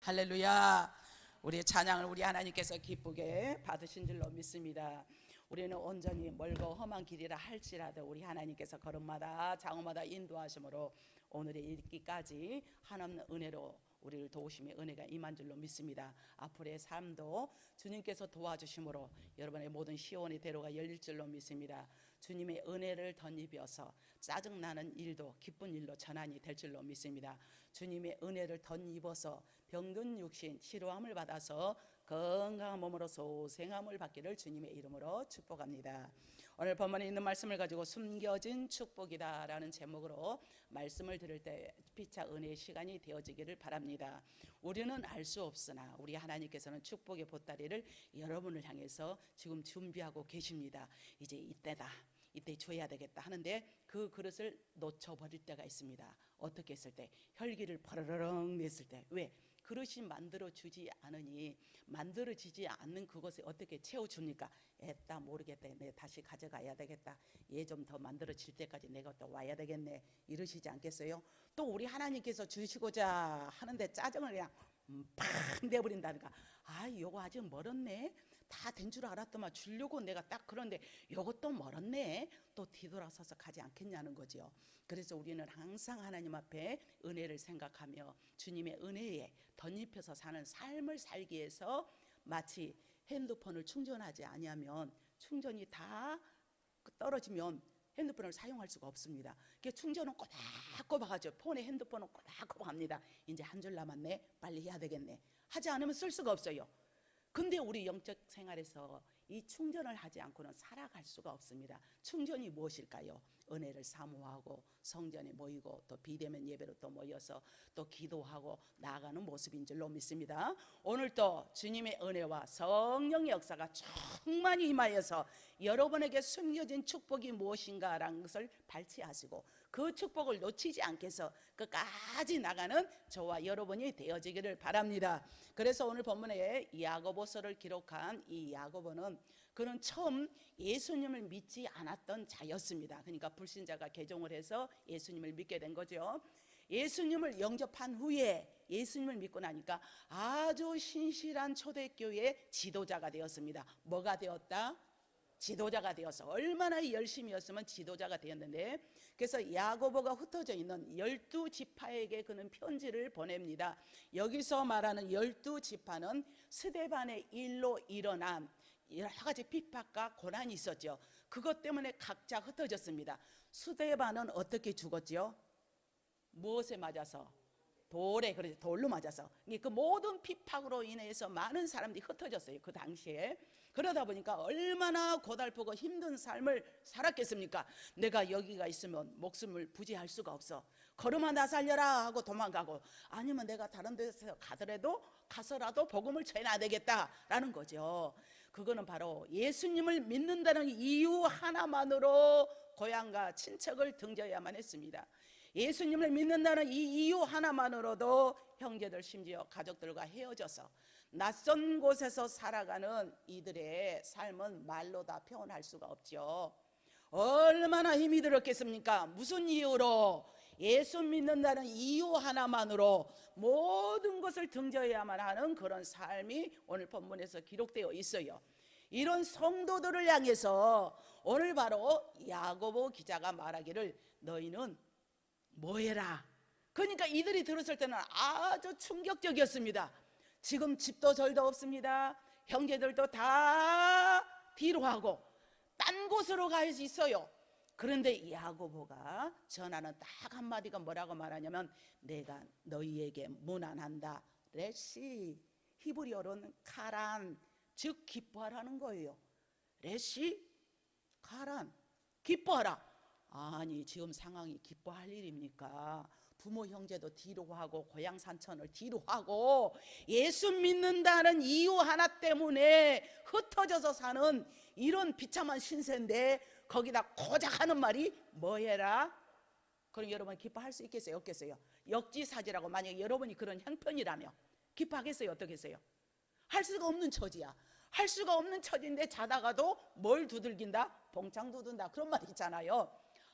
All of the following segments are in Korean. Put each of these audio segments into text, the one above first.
할렐루야. 우리의 찬양을 우리 하나님께서 기쁘게 받으신 줄로 믿습니다. 우리는 온전히 멀고 험한 길이라 할지라도 우리 하나님께서 걸음마다 장마다 인도하심으로 오늘의 읽기까지 하나님 은혜로 우리를 도우심의 은혜가 임한 줄로 믿습니다. 앞으로의 삶도 주님께서 도와주심으로 여러분의 모든 시온의 대로가 열릴 줄로 믿습니다. 주님의 은혜를 덧입어서 짜증나는 일도 기쁜 일로 전환이 될 줄로 믿습니다. 주님의 은혜를 덧입어서 병든 육신 치료함을 받아서 건강한 몸으로 소생함을 받기를 주님의 이름으로 축복합니다. 오늘 본문에 있는 말씀을 가지고 숨겨진 축복이다 라는 제목으로 말씀을 들을 때 피차 은혜의 시간이 되어지기를 바랍니다. 우리는 알 수 없으나 우리 하나님께서는 축복의 보따리를 여러분을 향해서 지금 준비하고 계십니다. 이제 이때다, 이때 줘야 되겠다 하는데 그 그릇을 놓쳐버릴 때가 있습니다. 어떻게 했을 때? 혈기를 퍼르르렁 냈을 때. 왜? 그릇이 만들어지지 않으니 만들어지지 않는 그것을 어떻게 채워줍니까? 에따 모르겠다, 내가 다시 가져가야 되겠다, 얘 좀 더 만들어질 때까지 내가 또 와야 되겠네, 이러시지 않겠어요? 또 우리 하나님께서 주시고자 하는데 짜증을 그냥 팍 내버린다니까. 아, 요거 아직 멀었네, 다 된 줄 알았더만 주려고 내가 딱 그런데 요것도 멀었네, 또 뒤돌아서서 가지 않겠냐는 거죠. 그래서 우리는 항상 하나님 앞에 은혜를 생각하며 주님의 은혜에 덧입혀서 사는 삶을 살기 위해서, 마치 핸드폰을 충전하지 아니하면 충전이 다 떨어지면 핸드폰을 사용할 수가 없습니다. 충전은 꼬박꼬박하죠. 폰에 핸드폰은 꼬박꼬박합니다. 이제 한 줄 남았네, 빨리 해야 되겠네, 하지 않으면 쓸 수가 없어요. 근데 우리 영적 생활에서 이 충전을 하지 않고는 살아갈 수가 없습니다. 충전이 무엇일까요? 은혜를 사모하고 성전에 모이고 또 비대면 예배로 또 모여서 또 기도하고 나아가는 모습인 줄로 믿습니다. 오늘도 주님의 은혜와 성령의 역사가 충만히 임하여서 여러분에게 숨겨진 축복이 무엇인가라는 것을 발치하시고 그 축복을 놓치지 않게 해서 끝까지 나가는 저와 여러분이 되어지기를 바랍니다. 그래서 오늘 본문에 야고보서를 기록한 이 야고보는, 그는 처음 예수님을 믿지 않았던 자였습니다. 그러니까 불신자가 개종을 해서 예수님을 믿게 된 거죠. 예수님을 영접한 후에 예수님을 믿고 나니까 아주 신실한 초대교회의 지도자가 되었습니다. 뭐가 되었다? 지도자가 되어서. 얼마나 열심히였으면 지도자가 되었는데, 그래서 야고보가 흩어져 있는 12지파에게 그는 편지를 보냅니다. 여기서 말하는 12지파는 스데반의 일로 일어난 여러 가지 핍박과 고난이 있었죠. 그것 때문에 각자 흩어졌습니다. 스데반은 어떻게 죽었죠? 무엇에 맞아서? 돌에, 그래서 돌로 맞아서. 그 모든 핍박으로 인해서 많은 사람들이 흩어졌어요, 그 당시에. 그러다 보니까 얼마나 고달프고 힘든 삶을 살았겠습니까? 내가 여기가 있으면 목숨을 부지할 수가 없어, 걸음아 나 살려라 하고 도망가고, 아니면 내가 다른 데서 가서라도 복음을 전해야 되겠다라는 거죠. 그거는 바로 예수님을 믿는다는 이유 하나만으로 고향과 친척을 등져야만 했습니다. 예수님을 믿는다는 이 이유 하나만으로도 형제들 심지어 가족들과 헤어져서 낯선 곳에서 살아가는 이들의 삶은 말로 다 표현할 수가 없죠. 얼마나 힘이 들었겠습니까? 무슨 이유로? 예수 믿는다는 이유 하나만으로 모든 것을 등져야만 하는 그런 삶이 오늘 본문에서 기록되어 있어요. 이런 성도들을 향해서 오늘 바로 야고보 기자가 말하기를 너희는 뭐해라. 그러니까 이들이 들었을 때는 아주 충격적이었습니다. 지금 집도 절도 없습니다. 형제들도 다 뒤로 하고 딴 곳으로 가 있어요. 그런데 야고보가 전하는 딱 한마디가 뭐라고 말하냐면, 내가 너희에게 문안한다. 레시, 히브리어로는 카란, 즉 기뻐하라는 거예요. 레시, 카란, 기뻐하라. 아니, 지금 상황이 기뻐할 일입니까? 부모 형제도 뒤로 하고 고향 산천을 뒤로 하고 예수 믿는다는 이유 하나 때문에 흩어져서 사는 이런 비참한 신세인데 거기다 고작 하는 말이 뭐해라? 그럼 여러분 기뻐할 수 있겠어요? 없겠어요? 역지사지라고 만약에 여러분이 그런 형편이라면 기뻐하겠어요? 어떻겠어요? 할 수가 없는 처지야. 할 수가 없는 처지인데 자다가도 뭘 두들긴다? 봉창 두든다, 그런 말 있잖아요.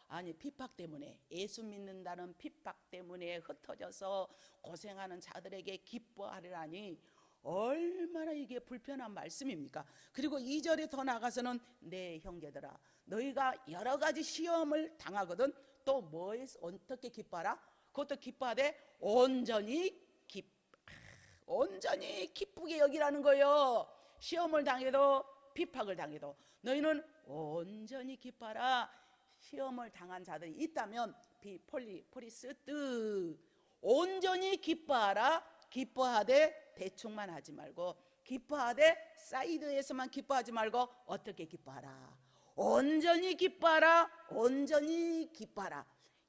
아니 핍박 때문에, 예수 믿는다는 핍박 때문에 흩어져서 고생하는 자들에게 기뻐하리라니 얼마나 이게 불편한 말씀입니까? 그리고 2절에 더 나가서는 내 형제들아 너희가 여러 가지 시험을 당하거든 또 뭐에서 어떻게 기뻐하라? 그것도 기뻐하되 온전히 기쁘게 여기라는 거예요. 시험을 당해도 핍박을 당해도 너희는 온전히 기뻐하라. 시험을 당한 자들이 있다면 포리스트 온전히 기뻐하라. 기뻐하되 대충만 하지 말고, 기뻐하되 사이드에서만 기뻐하지 말고 어떻게 기뻐하라? 온전히 기뻐하라. 온전히 기뻐하라.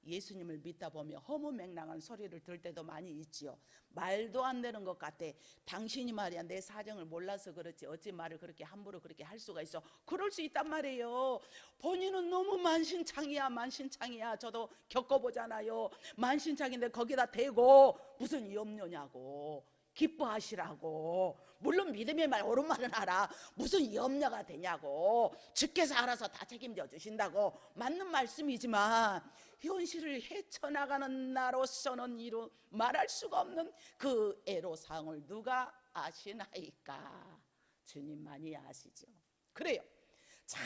예수님을 믿다 보면 허무맹랑한 소리를 들을 때도 많이 있지요. 말도 안 되는 것 같아. 당신이 말이야 내 사정을 몰라서 그렇지 어찌 말을 그렇게 함부로 그렇게 할 수가 있어. 그럴 수 있단 말이에요. 본인은 너무 만신창이야. 저도 겪어보잖아요. 만신창인데 거기다 대고 무슨 염려냐고, 기뻐하시라고. 물론 믿음의 말 옳은 말은 알아. 무슨 염려가 되냐고. 주께서 알아서 다 책임져 주신다고. 맞는 말씀이지만 현실을 헤쳐나가는 나로서는 말할 수가 없는 그 애로사항을 누가 아시나이까? 주님만이 아시죠. 그래요. 자,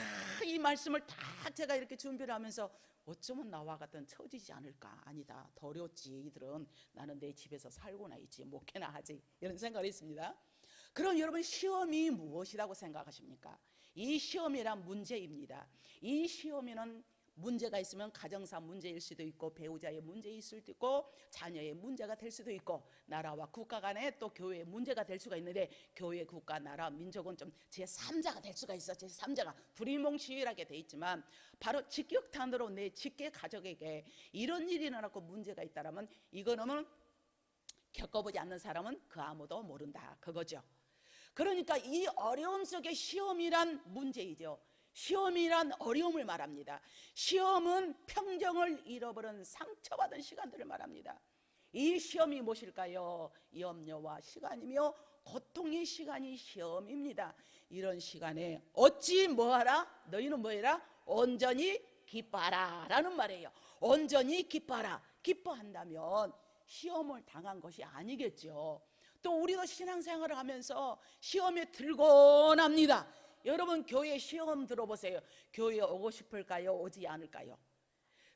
이 말씀을 다 제가 이렇게 준비를 하면서 어쩌면 나와 같은 처지지 않을까? 아니다, 더 어렵지. 이들은 나는 내 집에서 살고나 있지, 목회나 하지, 이런 생각을 했습니다. 그럼 여러분 시험이 무엇이라고 생각하십니까? 이 시험이란 문제입니다. 이 시험에는 문제가 있으면 가정사 문제일 수도 있고, 배우자의 문제일 수도 있고, 자녀의 문제가 될 수도 있고, 나라와 국가 간에 또 교회의 문제가 될 수가 있는데, 교회, 국가, 나라, 민족은 좀 제3자가 될 수가 있어. 제3자가 두리뭉실하게 돼 있지만 바로 직격탄으로 내 직계 가족에게 이런 일이 일어났고 문제가 있다라면 이거는 겪어보지 않는 사람은 그 아무도 모른다 그거죠. 그러니까 이 어려움 속에 시험이란 문제이죠. 시험이란 어려움을 말합니다. 시험은 평정을 잃어버린 상처받은 시간들을 말합니다. 이 시험이 무엇일까요? 염려와 시간이며 고통의 시간이 시험입니다. 이런 시간에 어찌 뭐하라? 너희는 뭐해라? 온전히 기뻐하라 라는 말이에요. 온전히 기뻐하라. 기뻐한다면 시험을 당한 것이 아니겠죠. 또 우리도 신앙생활을 하면서 시험에 들곤 합니다. 여러분 교회 시험 들어보세요. 교회에 오고 싶을까요? 오지 않을까요?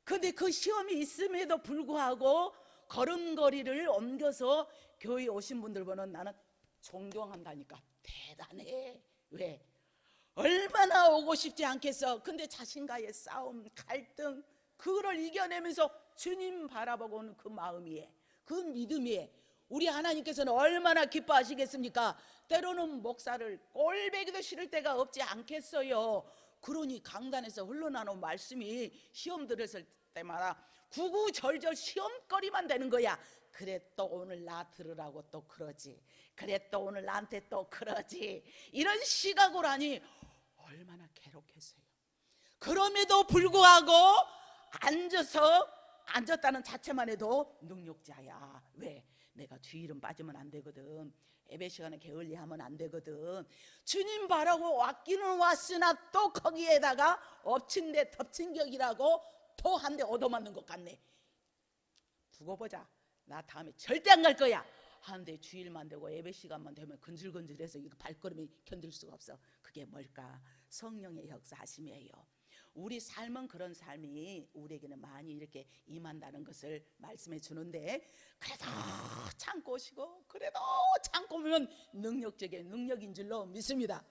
근데 그 시험이 있음에도 불구하고 걸음걸이를 옮겨서 교회에 오신 분들 보면 나는 존경한다니까. 대단해. 왜? 얼마나 오고 싶지 않겠어. 근데 자신과의 싸움, 갈등, 그거를 이겨내면서 주님 바라보고는 그 마음이에, 그 믿음이에 우리 하나님께서는 얼마나 기뻐하시겠습니까? 때로는 목사를 꼴배기도 싫을 때가 없지 않겠어요. 그러니 강단에서 흘러나오는 말씀이 시험 들었을 때마다 구구절절 시험거리만 되는 거야. 그래 또 오늘 나 들으라고 또 그러지, 그래 또 오늘 나한테 또 그러지, 이런 시각으로 하니 얼마나 괴롭겠어요. 그럼에도 불구하고 앉았다는 자체만 해도 능력자야. 왜? 내가 주일은 빠지면 안 되거든. 예배 시간에 게을리하면 안 되거든. 주님 바라고 왔기는 왔으나 또 거기에다가 엎친 데 덮친 격이라고 또 한 대 얻어맞는 것 같네. 두고 보자. 나 다음에 절대 안 갈 거야. 하는데 주일만 되고 예배 시간만 되면 근질근질해서 이거 발걸음이 견딜 수가 없어. 그게 뭘까? 성령의 역사하심이에요. 우리 삶은 그런 삶이 우리에게는 많이 이렇게 임한다는 것을 말씀해 주는데, 그래도 참고 오시고 그래도 참고 오면 능력인 줄로 믿습니다.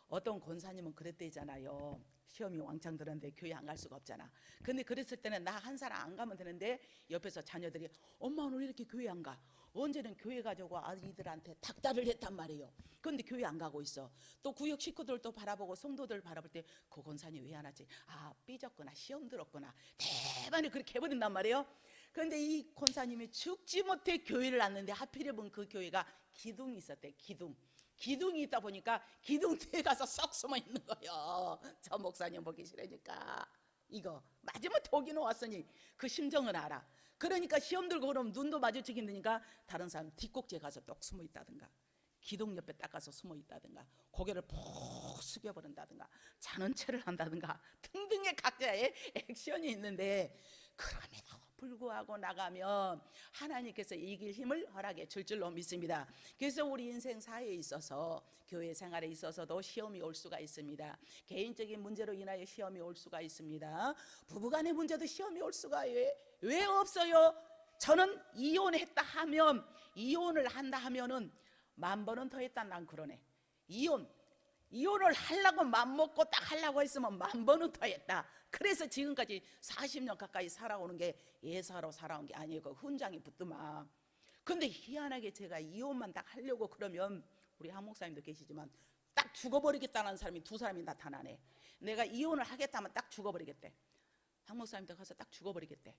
어떤 권사님은 그랬대잖아요. 시험이 왕창 들었는데 교회 안 갈 수가 없잖아. 근데 그랬을 때는 나 한 사람 안 가면 되는데 옆에서 자녀들이 엄마 오늘 왜 이렇게 교회 안 가? 언제는 교회 가자고 아이들한테 닥달을 했단 말이에요. 그런데 교회 안 가고 있어. 또 구역 식구들도 바라보고 성도들 바라볼 때 그 권사님 왜 안 하지? 아 삐졌구나, 시험 들었구나, 대반을 그렇게 해버린단 말이에요. 그런데 이 권사님이 죽지 못해 교회를 왔는데 하필이면 그 교회가 기둥이 있었대. 기둥이 있다 보니까 기둥 뒤에 가서 쏙 숨어 있는 거예요. 저 목사님 보기 싫으니까. 이거 맞으면 독이는 왔으니 그 심정을 알아. 그러니까 시험 들고 그러면 눈도 마주치기 힘드니까 다른 사람 뒷꼭지에 가서 똑 숨어 있다든가. 기둥 옆에 딱 가서 숨어 있다든가, 고개를 푹 숙여버린다든가, 자는 체를 한다든가 등등의 각자의 액션이 있는데, 그럼에도 불구하고 나가면 하나님께서 이길 힘을 허락해 줄 줄로 믿습니다. 그래서 우리 인생 사회에 있어서, 교회 생활에 있어서도 시험이 올 수가 있습니다. 개인적인 문제로 인하여 시험이 올 수가 있습니다. 부부간의 문제도 시험이 올 수가 왜 없어요? 저는 이혼했다 하면, 이혼을 한다 하면은 10,000번은 더 했다, 난 그러네. 이혼을 하려고 맘먹고 딱 하려고 했으면 10,000번은 더 했다. 그래서 지금까지 40년 가까이 살아오는 게 예사로 살아온 게 아니고 훈장이 붙더만. 근데 희한하게 제가 이혼만 딱 하려고 그러면, 우리 한 목사님도 계시지만 딱 죽어버리겠다는 사람이 2사람이 나타나네. 내가 이혼을 하겠다면 딱 죽어버리겠대. 한 목사님도 가서 딱 죽어버리겠대.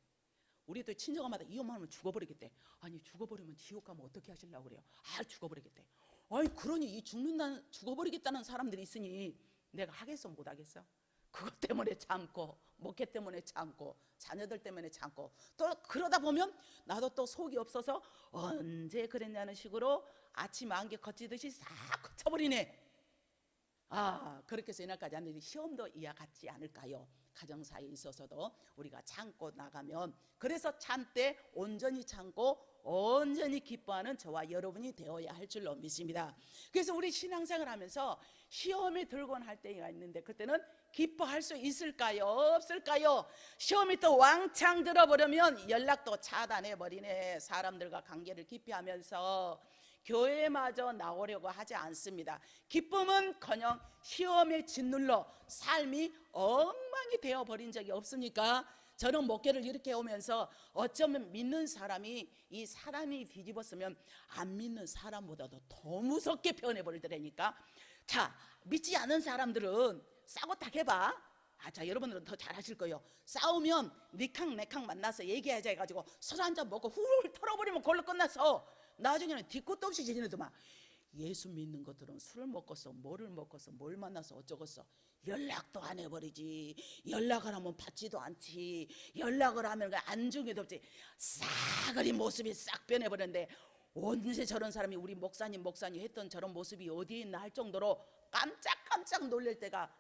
우리 또 친정엄마도 이혼만 하면 죽어버리겠대. 아니, 죽어버리면 지옥 가면 어떻게 하시려고 그래요? 아, 죽어버리겠대. 아니, 그러니 이 죽어버리겠다는 사람들이 있으니 내가 하겠어, 못 하겠어? 그것 때문에 참고, 목회 때문에 참고, 자녀들 때문에 참고, 또 그러다 보면 나도 또 속이 없어서 언제 그랬냐는 식으로 아침 안개 거치듯이 싹 거쳐버리네. 아, 그렇게 해서 이날까지 안 되니 시험도 이와 같지 않을까요? 가정사에 있어서도 우리가 참고 나가면, 그래서 참때 온전히 참고 온전히 기뻐하는 저와 여러분이 되어야 할 줄로 믿습니다. 그래서 우리 신앙생활 하면서 시험이 들곤 할 때가 있는데, 그때는 기뻐할 수 있을까요? 없을까요? 시험이 또 왕창 들어버리면 연락도 차단해버리네. 사람들과 관계를 기피하면서 교회마저 나오려고 하지 않습니다. 기쁨은커녕 시험에 짓눌러 삶이 엉망이 되어버린 적이 없습니까? 저는 목회를 이렇게 오면서 어쩌면 믿는 사람이, 이 사람이 뒤집었으면 안 믿는 사람보다도 더 무섭게 변해버리더라니까. 자, 믿지 않는 사람들은 싸고 딱 해봐. 아, 자, 여러분들은 더 잘하실 거예요. 싸우면 니캉 내캉 만나서 얘기하자 해가지고 술 한잔 먹고 훌훌 털어버리면 그걸로 끝났어. 나중에는 뒤끝도 없이 지내더만. 예수 믿는 것들은 술을 먹었어, 뭐를 먹었어, 뭘 만나서 어쩌겠어. 연락도 안 해버리지. 연락을 하면 받지도 않지. 연락을 하면 안중에도 없지. 싸그리 모습이 싹 변해버렸는데, 언제 저런 사람이 우리 목사님 했던 저런 모습이 어디에 있나 할 정도로 깜짝깜짝 놀랄 때가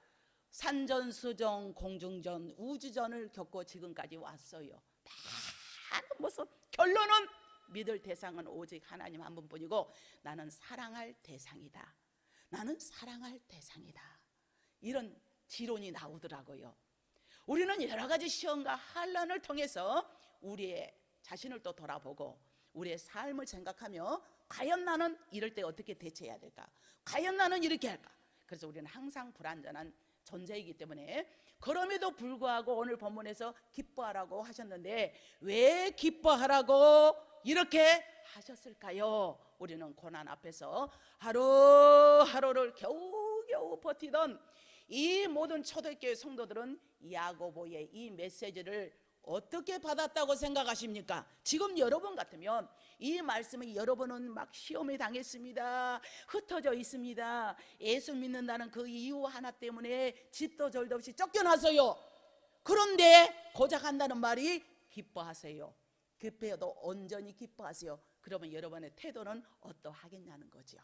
산전수전, 공중전, 우주전을 겪고 지금까지 왔어요. 많은 모습. 결론은 믿을 대상은 오직 하나님 한 분뿐이고, 나는 사랑할 대상이다. 나는 사랑할 대상이다. 이런 지론이 나오더라고요. 우리는 여러 가지 시험과 환난을 통해서 우리의 자신을 또 돌아보고 우리의 삶을 생각하며, 과연 나는 이럴 때 어떻게 대처해야 될까? 과연 나는 이렇게 할까? 그래서 우리는 항상 불완전한 존재이기 때문에, 그럼에도 불구하고 오늘 본문에서 기뻐하라고 하셨는데, 왜 기뻐하라고 이렇게 하셨을까요? 우리는 고난 앞에서 하루하루를 겨우겨우 버티던 이 모든 초대교회 성도들은 야고보의 이 메시지를 어떻게 받았다고 생각하십니까? 지금 여러분 같으면 이 말씀이, 여러분은 막 시험에 당했습니다, 흩어져 있습니다, 예수 믿는다는 그 이유 하나 때문에 집도 절도 없이 쫓겨나서요. 그런데 고작 한다는 말이 기뻐하세요. 기뻐해도 온전히 기뻐하세요. 그러면 여러분의 태도는 어떠하겠냐는 거죠.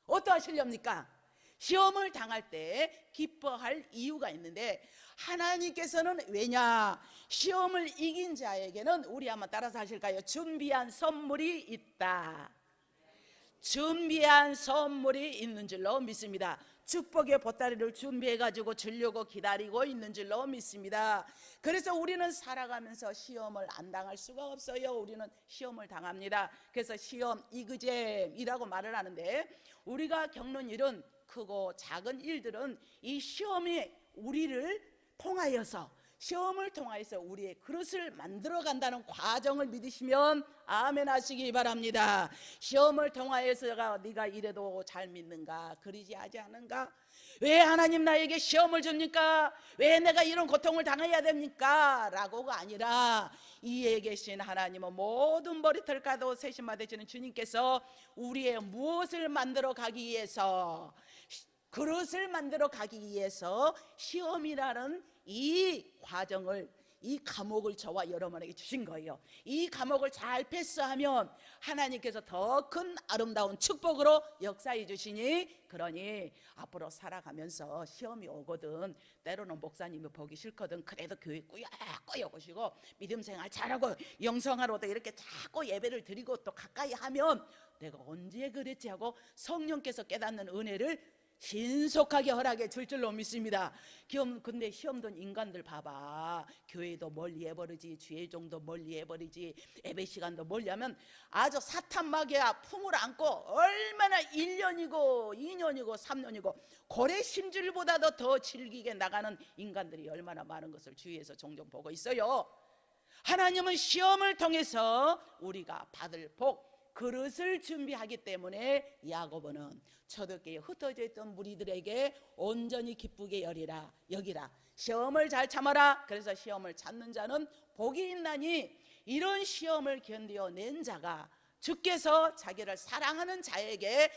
어떠하시렵니까? 시험을 당할 때 기뻐할 이유가 있는데, 하나님께서는 왜냐? 시험을 이긴 자에게는, 우리 한번 따라서 하실까요? 준비한 선물이 있다. 준비한 선물이 있는 줄로 믿습니다. 축복의 보따리를 준비해가지고 주려고 기다리고 있는 줄로 믿습니다. 그래서 우리는 살아가면서 시험을 안 당할 수가 없어요. 우리는 시험을 당합니다. 그래서 시험, 이그잼이라고 말을 하는데, 우리가 겪는 일은, 크고 작은 일들은 이 시험이 우리를 통하여서, 시험을 통하여서 우리의 그릇을 만들어 간다는 과정을 믿으시면 아멘 하시기 바랍니다. 시험을 통하여서가 네가 이래도 잘 믿는가, 그러지 하지 않은가? 왜 하나님 나에게 시험을 줍니까? 왜 내가 이런 고통을 당해야 됩니까? 라고가 아니라, 이에 계신 하나님은 모든 머리털 가도 세심마 되시는 주님께서 우리의 무엇을 만들어 가기 위해서, 그릇을 만들어 가기 위해서 시험이라는 이 과정을, 이 감옥을 저와 여러분에게 주신 거예요. 이 감옥을 잘 패스하면 하나님께서 더 큰 아름다운 축복으로 역사해 주시니, 그러니 앞으로 살아가면서 시험이 오거든 때로는 목사님이 보기 싫거든 그래도 교회 꾸역꾸역 오시고 믿음 생활 잘하고 영성하러도 이렇게 자꾸 예배를 드리고 또 가까이 하면 내가 언제 그랬지 하고 성령께서 깨닫는 은혜를 신속하게 허락해 줄 줄로 믿습니다. 근데 시험 든 인간들 봐봐. 교회도 멀리 해버리지, 주일종도 멀리 해버리지, 예배 시간도 멀리 하면 아주 사탄마귀야 품을 안고 얼마나 1년이고 2년이고 3년이고 고래 심줄보다도 더 질기게 나가는 인간들이 얼마나 많은 것을 주위에서 종종 보고 있어요. 하나님은 시험을 통해서 우리가 받을 복, 그릇을 준비하기 때문에 야고보는 초대교회에 흩어져 있던 무리들에게 온전히 기쁘게 여기라. 시험을 잘 참아라. 그래서 시험을 참는 자는 복이 있나니, 이런 시험을 견뎌낸 자가 주께서 자기를 사랑하는 자에게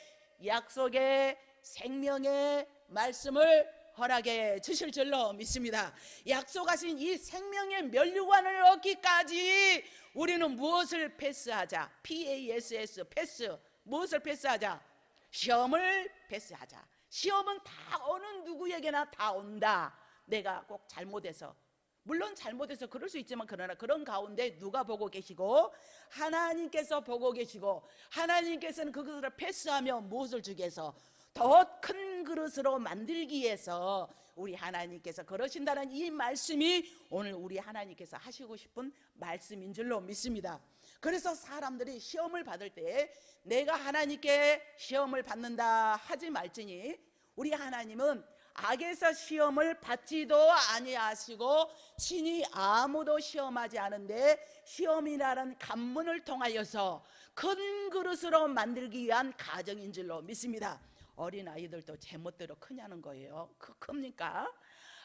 약속의 생명의 말씀을 허락해 주실 줄로 믿습니다. 약속하신 이 생명의 면류관을 얻기까지 우리는 무엇을 패스하자? PASS, 패스. 무엇을 패스하자? 시험을 패스하자. 시험은 다 어느 누구에게나 다 온다. 내가 꼭 잘못해서, 물론 잘못해서 그럴 수 있지만, 그러나 그런 가운데 누가 보고 계시고? 하나님께서 보고 계시고, 하나님께서는 그것을 패스하면 무엇을 주기 위해서? 더 큰 그릇으로 만들기 위해서 우리 하나님께서 그러신다는 이 말씀이 오늘 우리 하나님께서 하시고 싶은 말씀인 줄로 믿습니다. 그래서 사람들이 시험을 받을 때 내가 하나님께 시험을 받는다 하지 말지니, 우리 하나님은 악에서 시험을 받지도 아니하시고 친히 아무도 시험하지 않은데 시험이라는 관문을 통하여서 큰 그릇으로 만들기 위한 가정인 줄로 믿습니다. 어린아이들도 제멋대로 크냐는 거예요. 큽니까?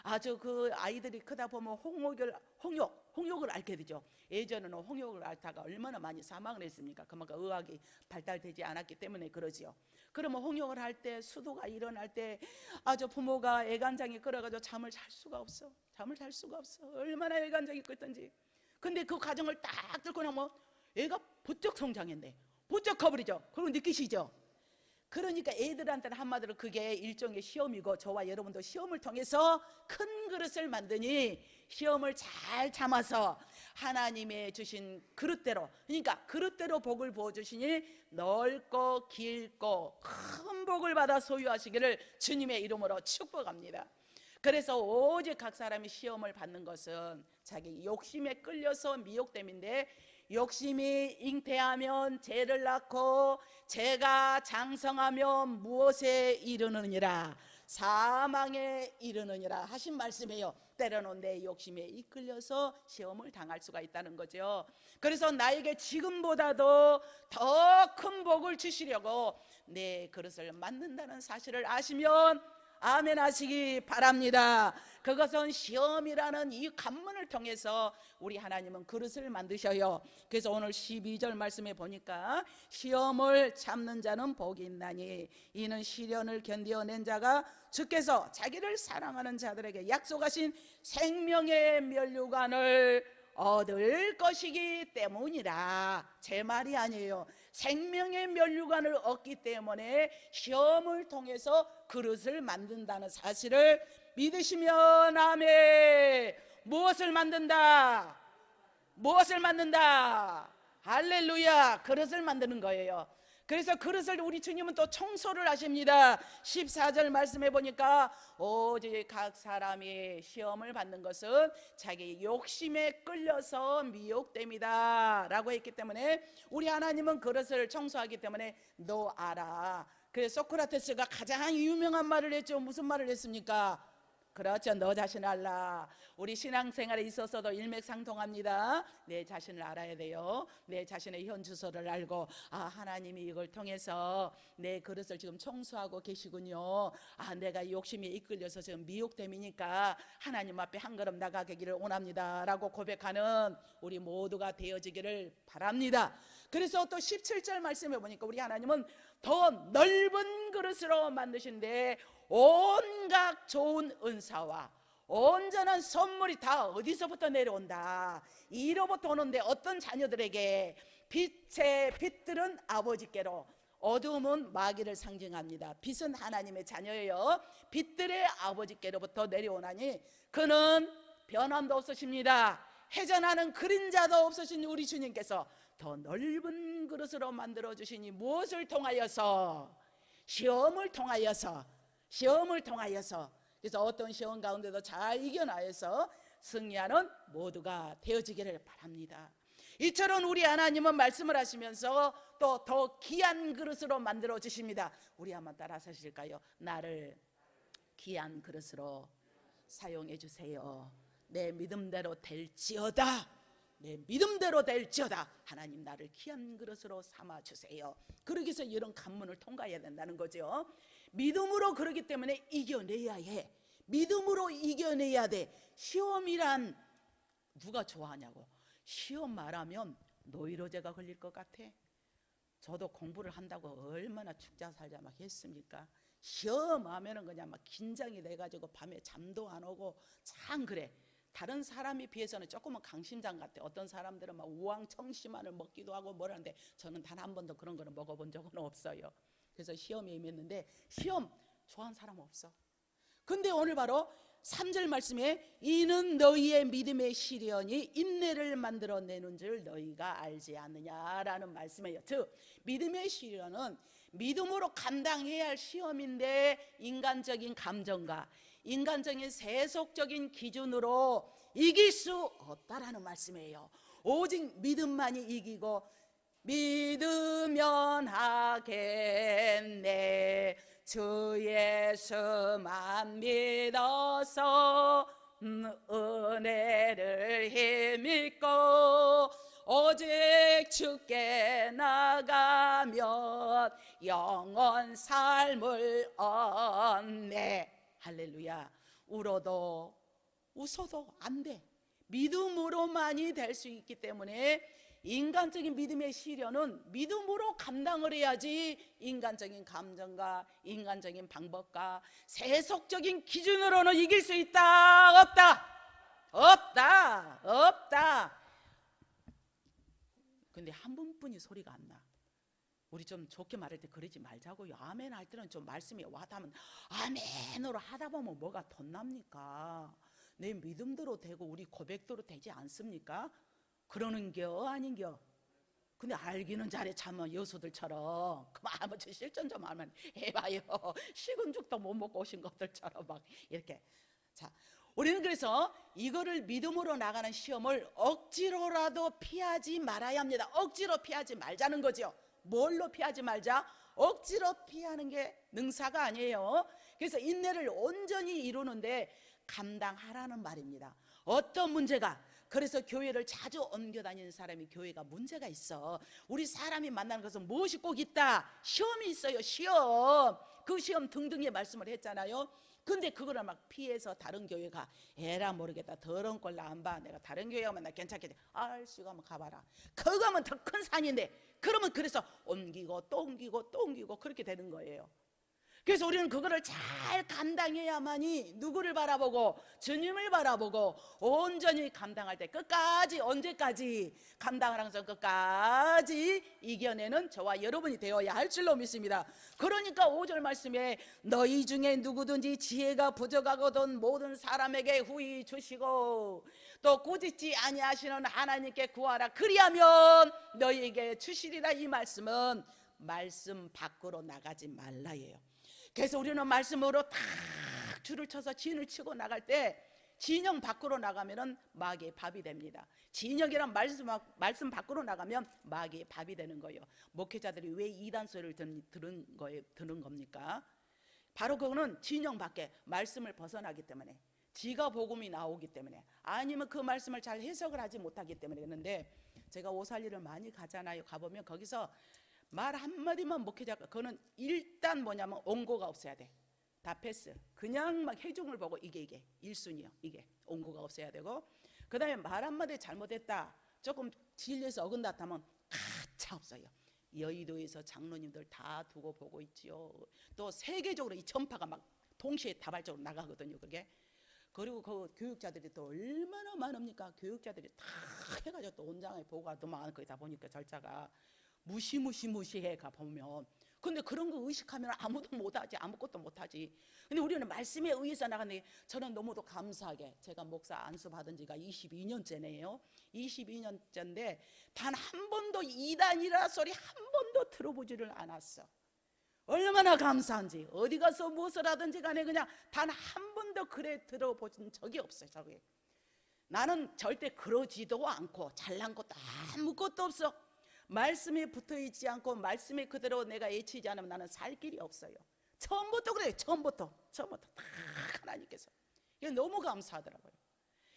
아주 그 아이들이 크다 보면 홍역을 앓게 되죠. 예전에는 홍역을 앓다가 얼마나 많이 사망을 했습니까? 그만큼 의학이 발달되지 않았기 때문에 그러지요. 그러면 홍역을 할 때, 수도가 일어날 때 아주 부모가 애간장이 끓어가지고 잠을 잘 수가 없어. 얼마나 애간장이 끓던지. 근데 그 과정을 딱 뚫고 나면 애가 부쩍 성장했네. 부쩍 커버리죠. 그리고 느끼시죠? 그러니까 애들한테는 한마디로 그게 일종의 시험이고, 저와 여러분도 시험을 통해서 큰 그릇을 만드니 시험을 잘 참아서 하나님의 주신 그릇대로, 그러니까 그릇대로 복을 부어주시니 넓고 길고 큰 복을 받아 소유하시기를 주님의 이름으로 축복합니다. 그래서 오직 각 사람이 시험을 받는 것은 자기 욕심에 끌려서 미혹됨인데, 욕심이 잉태하면 죄를 낳고 죄가 장성하면 무엇에 이르느니라? 사망에 이르느니라 하신 말씀이에요. 때로는 내 욕심에 이끌려서 시험을 당할 수가 있다는 거죠. 그래서 나에게 지금보다도 더 큰 복을 주시려고 내 그릇을 만든다는 사실을 아시면 아멘 하시기 바랍니다. 그것은 시험이라는 이 관문을 통해서 우리 하나님은 그릇을 만드셔요. 그래서 오늘 12절 말씀에 보니까 시험을 참는 자는 복이 있나니 이는 시련을 견뎌낸 자가 주께서 자기를 사랑하는 자들에게 약속하신 생명의 면류관을 얻을 것이기 때문이라. 제 말이 아니에요. 생명의 면류관을 얻기 때문에 시험을 통해서 그릇을 만든다는 사실을 믿으시면 아멘. 무엇을 만든다? 할렐루야. 그릇을 만드는 거예요. 그래서 그릇을 우리 주님은 또 청소를 하십니다. 14절 말씀해 보니까 오직 각 사람이 시험을 받는 것은 자기 욕심에 끌려서 미혹됩니다 라고 했기 때문에 우리 하나님은 그릇을 청소하기 때문에 너 알아. 그래서 소크라테스가 가장 유명한 말을 했죠. 무슨 말을 했습니까? 그렇죠. 너 자신 알라. 우리 신앙생활에 있어서도 일맥상통합니다. 내 자신을 알아야 돼요. 내 자신의 현 주소를 알고, 하나님이 이걸 통해서 내 그릇을 지금 청소하고 계시군요. 내가 욕심에 이끌려서 지금 미혹됨이니까 하나님 앞에 한 걸음 나가기를 원합니다 라고 고백하는 우리 모두가 되어지기를 바랍니다. 그래서 또 17절 말씀해 보니까 우리 하나님은 더 넓은 그릇으로 만드신데 온갖 좋은 은사와 온전한 선물이 다 어디서부터 내려온다? 이로부터 오는데 어떤 자녀들에게 빛의 빛들은 아버지께로, 어두움은 마귀를 상징합니다. 빛은 하나님의 자녀예요. 빛들의 아버지께로부터 내려오나니 그는 변함도 없으십니다. 회전하는 그림자도 없으신 우리 주님께서 더 넓은 그릇으로 만들어 주시니 무엇을 통하여서? 시험을 통하여서. 그래서 어떤 시험 가운데도 잘 이겨나서 승리하는 모두가 되어지기를 바랍니다. 이처럼 우리 하나님은 말씀을 하시면서 또 더 귀한 그릇으로 만들어 주십니다. 우리 한번 따라서 하실까요? 나를 귀한 그릇으로 사용해 주세요. 내 믿음대로 될지어다. 내 믿음대로 될지어다. 하나님 나를 귀한 그릇으로 삼아 주세요. 그러기 위해서 이런 관문을 통과해야 된다는 거죠. 믿음으로 그러기 때문에 이겨내야 해. 믿음으로 이겨내야 돼. 시험이란 누가 좋아하냐고. 시험 말하면 노이로제가 걸릴 것 같아. 저도 공부를 한다고 얼마나 죽자 살자 막 했습니까? 시험하면은 그냥 막 긴장이 돼가지고 밤에 잠도 안 오고 참 그래. 다른 사람에 비해서는 조금은 강심장 같아. 어떤 사람들은 막 우왕청심환을 먹기도 하고 뭐라는데 저는 단 한 번도 그런 거는 먹어본 적은 없어요. 그래서 시험에 임했는데 시험 좋아하는 사람 없어. 근데 오늘 바로 3절 말씀에 이는 너희의 믿음의 시련이 인내를 만들어내는 줄 너희가 알지 않느냐라는 말씀이에요. 즉 믿음의 시련은 믿음으로 감당해야 할 시험인데 인간적인 감정과 인간적인 세속적인 기준으로 이길 수 없다라는 말씀이에요. 오직 믿음만이 이기고 믿으면 하겠네. 주 예수만 믿어서 은혜를 힘입고 오직 주께 나가면 영원 삶을 얻네. 할렐루야. 울어도 웃어도 안 돼. 믿음으로만이 될 수 있기 때문에 인간적인 믿음의 시련은 믿음으로 감당을 해야지 인간적인 감정과 인간적인 방법과 세속적인 기준으로는 이길 수 있다? 없다? 없다. 근데 한 분뿐이 소리가 안 나. 우리 좀 좋게 말할 때 그러지 말자고요. 아멘 할 때는 좀 말씀이 와닿으면 아멘으로 하다 보면 뭐가 덧납니까? 내 믿음대로 되고 우리 고백대로 되지 않습니까? 그러는겨 아닌겨? 근데 알기는 잘해. 참 여수들처럼 그만 한번 실전 좀 하면 해봐요. 식은 죽도 못 먹고 오신 것들처럼 막 이렇게. 자, 우리는 그래서 이거를 믿음으로 나가는 시험을 억지로라도 피하지 말아야 합니다. 억지로 피하지 말자는 거죠. 뭘로 피하지 말자? 억지로 피하는 게 능사가 아니에요. 그래서 인내를 온전히 이루는데 감당하라는 말입니다. 어떤 문제가? 그래서 교회를 자주 옮겨 다니는 사람이 교회가 문제가 있어. 우리 사람이 만나는 것은 무엇이 꼭 있다? 시험이 있어요. 시험. 그 시험 등등의 말씀을 했잖아요. 근데 그거를 막 피해서 다른 교회 가. 에라 모르겠다. 더러운 꼴 나 안 봐. 내가 다른 교회 가면 나 괜찮겠지. 알씨가 한번 가봐라. 그거 가면 더 큰 산인데. 그러면 그래서 옮기고 또 옮기고 또 옮기고 그렇게 되는 거예요. 그래서 우리는 그거를 잘 감당해야만이 누구를 바라보고? 주님을 바라보고 온전히 감당할 때 끝까지, 언제까지 감당을 항상 끝까지 이겨내는 저와 여러분이 되어야 할 줄로 믿습니다. 그러니까 5절 말씀에 너희 중에 누구든지 지혜가 부족하거든 모든 사람에게 후히 주시고 또 꾸짖지 아니하시는 하나님께 구하라 그리하면 너희에게 주시리라. 이 말씀은 말씀 밖으로 나가지 말라예요. 그래서 우리는 말씀으로 탁 줄을 쳐서 진을 치고 나갈 때 진영 밖으로 나가면은 마귀의 밥이 됩니다. 진영이란 말씀 밖으로 나가면 마귀의 밥이 되는 거예요. 목회자들이 왜 이단 소리를 듣는 겁니까? 바로 그거는 진영 밖에 말씀을 벗어나기 때문에, 지가 복음이 나오기 때문에, 아니면 그 말씀을 잘 해석을 하지 못하기 때문에. 그런데 제가 오살리를 많이 가잖아요. 가보면 거기서 말 한마디만 목회자가, 그거는 일단 뭐냐면 온고가 없어야 돼. 다 패스. 그냥 막 회중을 보고 이게 1순위요. 이게 온고가 없어야 되고, 그 다음에 말 한마디 잘못했다, 조금 진리에서 어긋났다 하면 가차 없어요. 여의도에서 장로님들 다 두고 보고 있지요. 또 세계적으로 이 전파가 막 동시에 다발적으로 나가거든요. 그게 그리고 그 교육자들이 또 얼마나 많습니까? 교육자들이 다 해가지고 또 원장의 보고가 너무 많은 거다 보니까 절차가 무시해 가 보면. 근데 그런 거 의식하면 아무도 못하지, 아무것도 못하지. 근데 우리는 말씀에 의해서 나가는데, 저는 너무도 감사하게 제가 목사 안수 받은 지가 22년째네요 22년째인데 단 한 번도 이단이라 소리 한 번도 들어보지를 않았어. 얼마나 감사한지. 어디 가서 무엇을 하든지 간에 그냥 단 한 번도 그래 들어보진 적이 없어요. 저기 나는 절대 그러지도 않고 잘난 것도 아무것도 없어. 말씀에 붙어있지 않고 말씀에 그대로 내가 애치지 않으면 나는 살 길이 없어요. 처음부터 그래요. 처음부터 다 하나님께서. 이게 너무 감사하더라고요,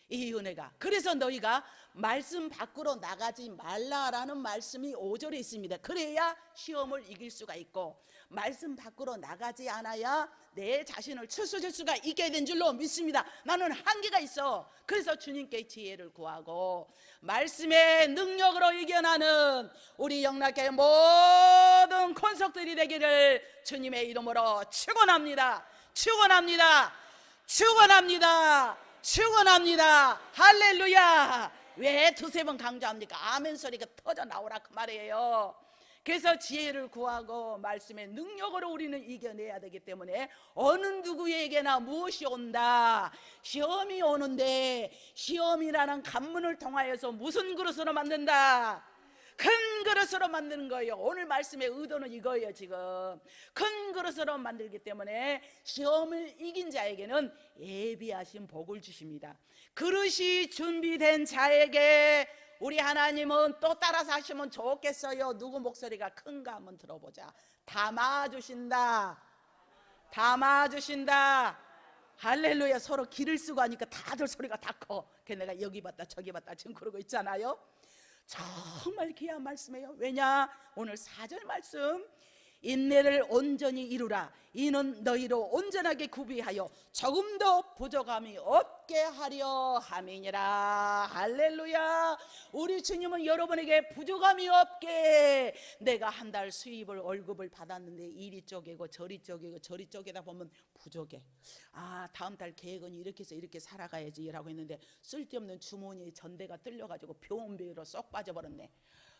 이 은혜가. 그래서 너희가 말씀 밖으로 나가지 말라라는 말씀이 5절에 있습니다. 그래야 시험을 이길 수가 있고, 말씀 밖으로 나가지 않아야 내 자신을 추스릴 수가 있게 된 줄로 믿습니다. 나는 한계가 있어. 그래서 주님께 지혜를 구하고 말씀의 능력으로 이겨나는 우리 영락의 모든 권속들이 되기를 주님의 이름으로 축원합니다. 축원합니다. 축원합니다. 축원합니다. 할렐루야. 왜 두세 번 강조합니까? 아멘 소리가 터져 나오라 그 말이에요. 그래서 지혜를 구하고 말씀의 능력으로 우리는 이겨내야 되기 때문에 어느 누구에게나 무엇이 온다, 시험이 오는데 시험이라는 관문을 통하여서 무슨 그릇으로 만든다? 큰 그릇으로 만드는 거예요. 오늘 말씀의 의도는 이거예요. 지금 큰 그릇으로 만들기 때문에 시험을 이긴 자에게는 예비하신 복을 주십니다. 그릇이 준비된 자에게 우리 하나님은 또 따라서 하시면 좋겠어요. 누구 목소리가 큰가 한번 들어보자. 담아주신다. 담아주신다. 할렐루야. 서로 길을 쓰고 하니까 다들 소리가 다 커. 내가 여기 봤다 저기 봤다 지금 그러고 있잖아요. 정말 귀한 말씀이에요. 왜냐? 오늘 4절 말씀, 인내를 온전히 이루라. 이는 너희로 온전하게 구비하여 조금도 부족함이 없게 하려 함이니라. 할렐루야. 우리 주님은 여러분에게 부족함이 없게, 내가 한 달 수입을 월급을 받았는데 이리 쪼개고 저리 쪼개고 저리 쪼개다 보면 부족해. 아, 다음 달 계획은 이렇게 해서 이렇게 살아가야지 라고 했는데 쓸데없는 주머니에 전대가 뚫려가지고 병원비로 쏙 빠져버렸네.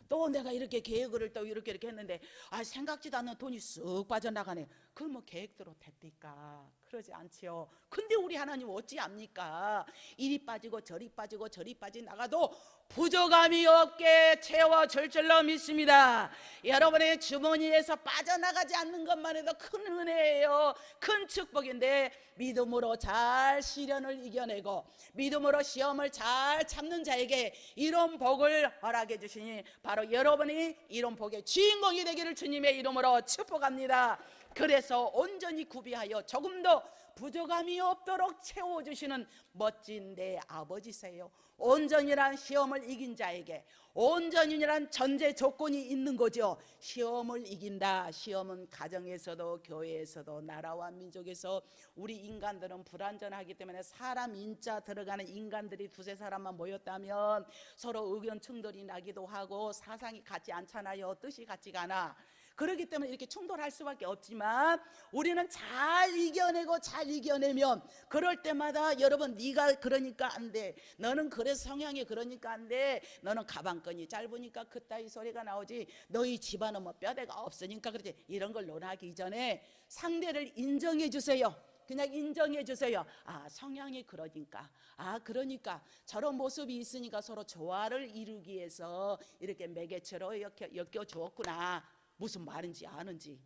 또 내가 이렇게 계획을 또 이렇게 했는데 생각지도 않는 돈이 쑥 빠져나가네. 그럼 뭐 계획대로 됐을까? 그러지 않지요. 근데 우리 하나님 어찌 압니까? 이리 빠지고 저리 빠지고 저리 빠져나가도 부족함이 없게 채워줄 줄로 믿습니다. 여러분의 주머니에서 빠져나가지 않는 것만 해도 큰 은혜예요. 큰 축복인데 믿음으로 잘 시련을 이겨내고 믿음으로 시험을 잘 참는 자에게 이런 복을 허락해 주시니 바로 여러분이 이런 복의 주인공이 되기를 주님의 이름으로 축복합니다. 그래서 온전히 구비하여 조금도 부족함이 없도록 채워주시는 멋진 내 아버지세요. 온전이란 시험을 이긴 자에게 온전이란 전제 조건이 있는 거죠. 시험을 이긴다. 시험은 가정에서도 교회에서도 나라와 민족에서 우리 인간들은 불완전하기 때문에 사람 인자 들어가는 인간들이 두세 사람만 모였다면 서로 의견 충돌이 나기도 하고 사상이 같지 않잖아요. 뜻이 같지가 않아. 그렇기 때문에 이렇게 충돌할 수밖에 없지만 우리는 잘 이겨내고 잘 이겨내면 그럴 때마다 여러분 네가 그러니까 안 돼, 너는 그래서 성향이 그러니까 안 돼, 너는 가방끈이 짧으니까 그따위 소리가 나오지, 너희 집안은 뭐 뼈대가 없으니까 그렇지, 이런 걸 논하기 전에 상대를 인정해 주세요. 그냥 인정해 주세요. 아, 성향이 그러니까, 아, 그러니까 저런 모습이 있으니까 서로 조화를 이루기 위해서 이렇게 매개체로 엮여 주었구나. 무슨 말인지 아는지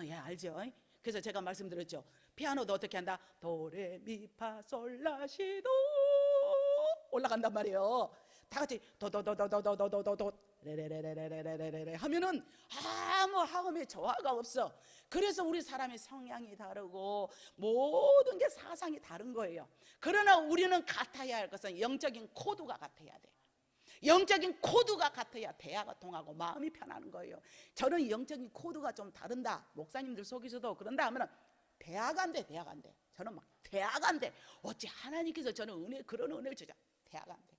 예, 알죠? 그래서 제가 말씀드렸죠. 피아노도 어떻게 한다? 도레미파솔라시도 올라간단 말이에요. 다 같이 도도도도도도도도도 레레레레레레레레 하면은 아무 화음의 조화가 없어. 그래서 우리 사람의 성향이 다르고 모든 게 사상이 다른 거예요. 그러나 우리는 같아야 할 것은 영적인 코드가 같아야 돼. 영적인 코드가 같아야 대화가 통하고 마음이 편하는 거예요. 저는 영적인 코드가 좀 다른다, 목사님들 속에서도 그런다 하면 대화가 안 돼. 대화가 안 돼. 저는 막 대화가 안 돼. 어찌 하나님께서 저는 그런 은혜를 주자. 대화가 안 돼.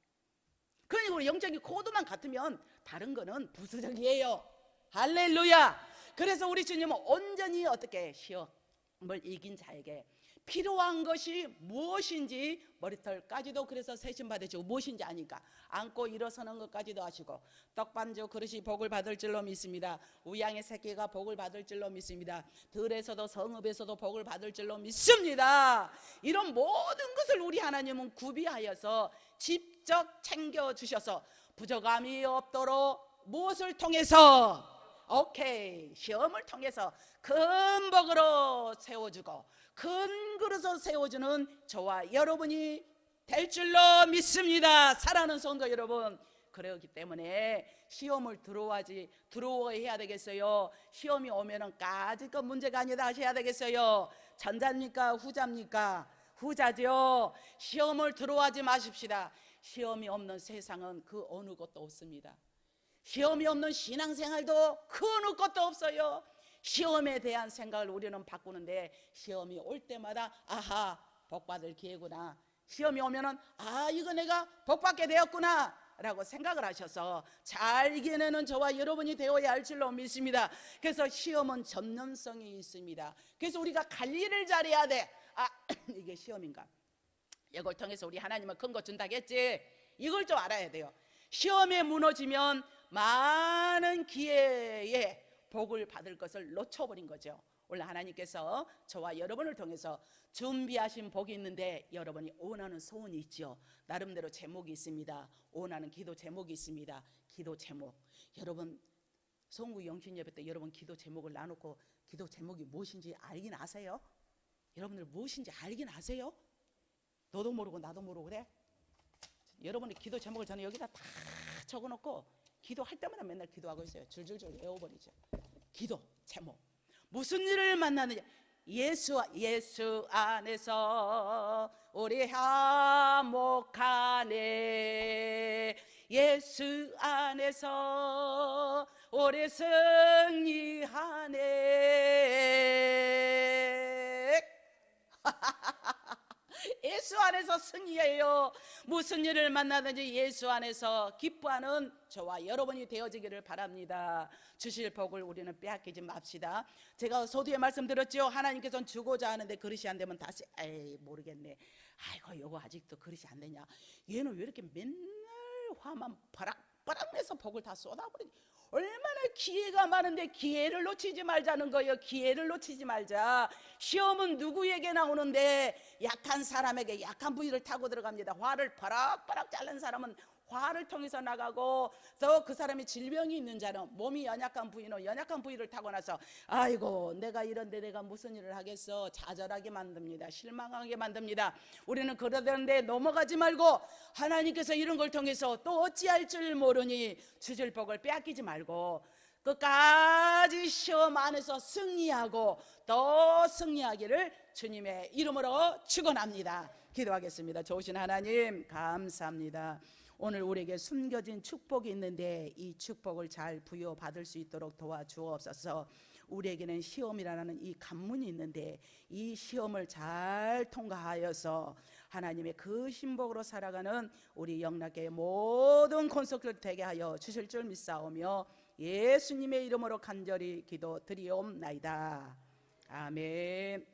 그러니까 우리 영적인 코드만 같으면 다른 거는 부수적이에요. 할렐루야. 그래서 우리 주님은 온전히 어떻게 시험을 이긴 자에게 필요한 것이 무엇인지 머리털까지도 그래서 세심 받으시고 무엇인지 아니까 안고 일어서는 것까지도 하시고 떡반죽 그릇이 복을 받을 줄로 믿습니다. 우양의 새끼가 복을 받을 줄로 믿습니다. 들에서도 성읍에서도 복을 받을 줄로 믿습니다. 이런 모든 것을 우리 하나님은 구비하여서 직접 챙겨주셔서 부족함이 없도록 무엇을 통해서 오케이 시험을 통해서 큰 복으로 세워주고 큰 그릇으로 세워주는 저와 여러분이 될 줄로 믿습니다. 사랑하는 성도 여러분, 그렇기 때문에 시험을 두려워해야 되겠어요? 시험이 오면은 까짓것 문제가 아니다 하셔야 되겠어요? 전자입니까 후자입니까? 후자죠. 시험을 두려워하지 마십시다. 시험이 없는 세상은 그 어느 것도 없습니다. 시험이 없는 신앙생활도 그 어느 것도 없어요. 시험에 대한 생각을 우리는 바꾸는데 시험이 올 때마다 아하 복받을 기회구나, 시험이 오면은 아 이거 내가 복받게 되었구나 라고 생각을 하셔서 잘 이겨내는 저와 여러분이 되어야 할 줄로 믿습니다. 그래서 시험은 전념성이 있습니다. 그래서 우리가 관리를 잘해야 돼. 아 이게 시험인가, 이걸 통해서 우리 하나님은 큰 거 준다겠지, 이걸 좀 알아야 돼요. 시험에 무너지면 많은 기회에 복을 받을 것을 놓쳐버린 거죠. 원래 하나님께서 저와 여러분을 통해서 준비하신 복이 있는데 여러분이 원하는 소원이 있죠. 나름대로 제목이 있습니다. 원하는 기도 제목이 있습니다. 기도 제목, 여러분 성구 영신 예배 때 여러분 기도 제목을 나누고 기도 제목이 무엇인지 알긴 아세요? 여러분들 무엇인지 알긴 아세요? 너도 모르고 나도 모르고 그래? 여러분의 기도 제목을 저는 여기다 다 적어놓고 기도할 때마다 맨날 기도하고 있어요. 줄줄줄 외워버리죠. 기도 제목, 무슨 일을 만나느냐, 예수 안에서 우리 화목하네, 예수 안에서 우리 승리하네. 예수 안에서 승리해요. 무슨 일을 만나든지 예수 안에서 기뻐하는 저와 여러분이 되어지기를 바랍니다. 주실 복을 우리는 빼앗기지 맙시다. 제가 서두에 말씀드렸죠. 하나님께서는 주고자 하는데 그릇이 안 되면 다시 에이 모르겠네, 아이고 요거 아직도 그릇이 안 되냐, 얘는 왜 이렇게 맨날 화만 바락바락 내서 복을 다 쏟아버리지. 얼마나 기회가 많은데 기회를 놓치지 말자는 거예요. 기회를 놓치지 말자. 시험은 누구에게나 오는데 약한 사람에게 약한 부위를 타고 들어갑니다. 화를 바락바락 자른 사람은 화를 통해서 나가고, 또 그 사람이 질병이 있는 자는 몸이 연약한 부위는 연약한 부위를 타고 나서 아이고 내가 이런데 내가 무슨 일을 하겠어, 좌절하게 만듭니다. 실망하게 만듭니다. 우리는 그러던데 넘어가지 말고 하나님께서 이런 걸 통해서 또 어찌할 줄 모르니 주실 복을 빼앗기지 말고 끝까지 시험 안에서 승리하고 또 승리하기를 주님의 이름으로 축원합니다. 기도하겠습니다. 좋으신 하나님 감사합니다. 오늘 우리에게 숨겨진 축복이 있는데 이 축복을 잘 부여받을 수 있도록 도와주옵소서. 우리에게는 시험이라는 이 관문이 있는데 이 시험을 잘 통과하여서 하나님의 그 신복으로 살아가는 우리 영락의 모든 권속들 되게 하여 주실 줄 믿사오며 예수님의 이름으로 간절히 기도드리옵나이다. 아멘.